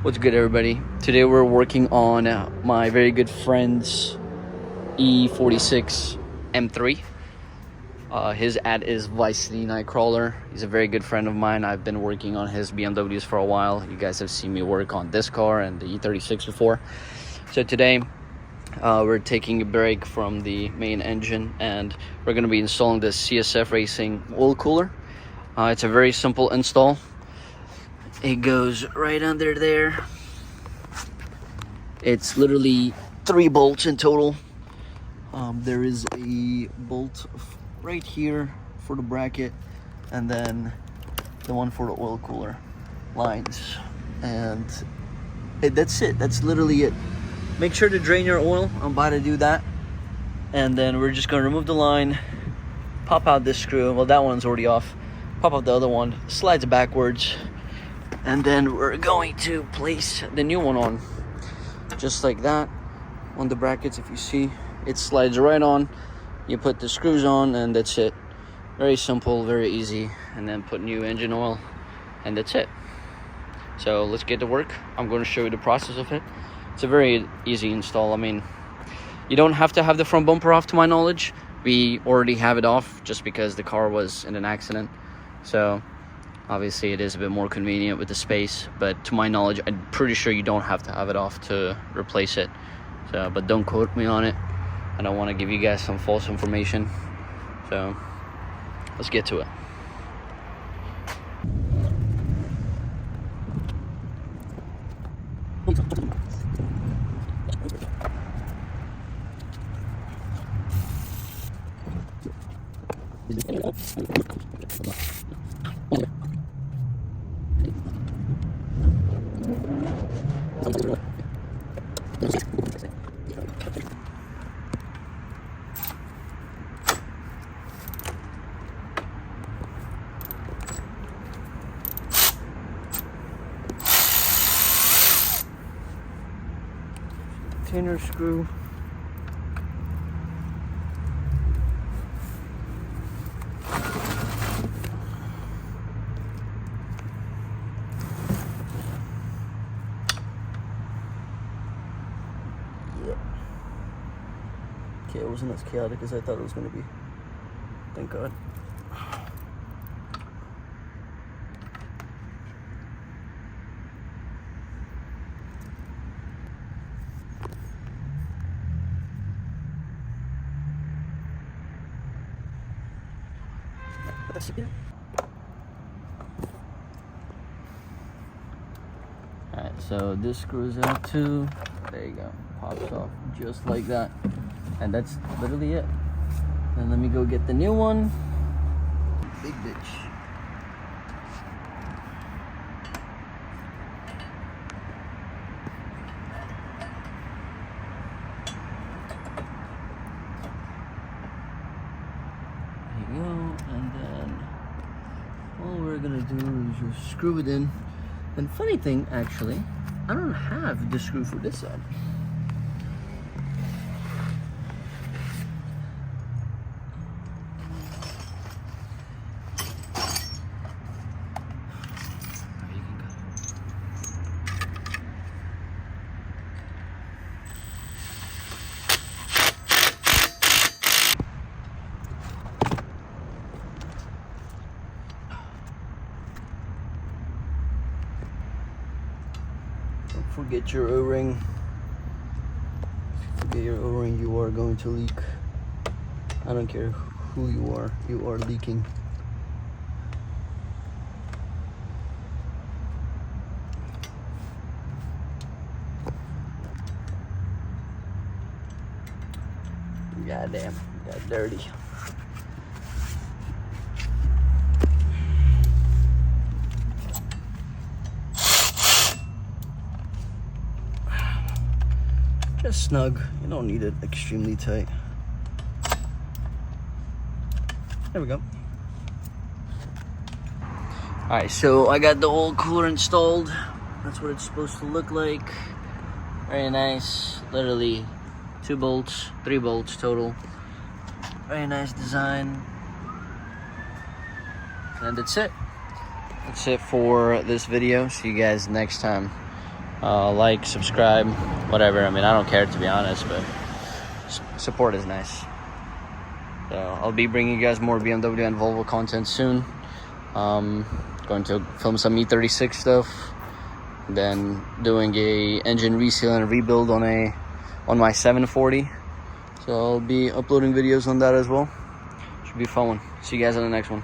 What's good, everybody? Today we're working on my very good friend's E46 M3. His ad is Vice City Nightcrawler. He's a very good friend of mine. I've been working on his BMWs for a while. You guys have seen me work on this car and the E36 before. So today we're taking a break from the main engine and we're going to be installing this CSF Racing oil cooler. It's a very simple install. It goes right under there. It's literally 3 bolts in total. There is a bolt right here for the bracket, and then the one for the oil cooler lines. And that's it. That's literally it. Make sure to drain your oil. I'm about to do that. And then we're just going to remove the line, pop out this screw. Well, that one's already off. Pop out the other one, slides backwards. And then we're going to place the new one on, just like that, on the brackets. If you see, it slides right on. You put the screws on, and that's it. Very simple, very easy. And then put new engine oil, and that's it. So let's get to work. I'm going to show you the process of it. It's a very easy install. I mean, you don't have to have the front bumper off, to my knowledge. We already have it off just because the car was in an accident. So obviously it is a bit more convenient with the space, but to my knowledge, I'm pretty sure you don't have to have it off to replace it. So, but don't quote me on it. I don't want to give you guys some false information. So let's get to it. Container screw. Okay, it wasn't as chaotic as I thought it was going to be. Thank God. Alright, so this screws out too. There you go. Pops off just like that. And that's literally it. Then let me go get the new one. Big bitch. There you go. And then all we're gonna do is just screw it in. And funny thing, actually, I don't have the screw for this side. Forget your O-ring. Forget your O-ring, you are going to leak. I don't care who you are leaking. Goddamn, got dirty. Just snug. You don't need it extremely tight. There we go. Alright, so I got the oil cooler installed. That's what it's supposed to look like. Very nice. Literally 2 bolts, 3 bolts total. Very nice design. And that's it. That's it for this video. See you guys next time. like, subscribe, whatever. I mean, I don't care, to be honest, but support is nice. So I'll be bringing you guys more BMW and Volvo content soon. Going to film some E36 stuff, then doing a engine reseal and rebuild on my 740. So I'll be uploading videos on that as well. Should be a fun one. See you guys on the next one.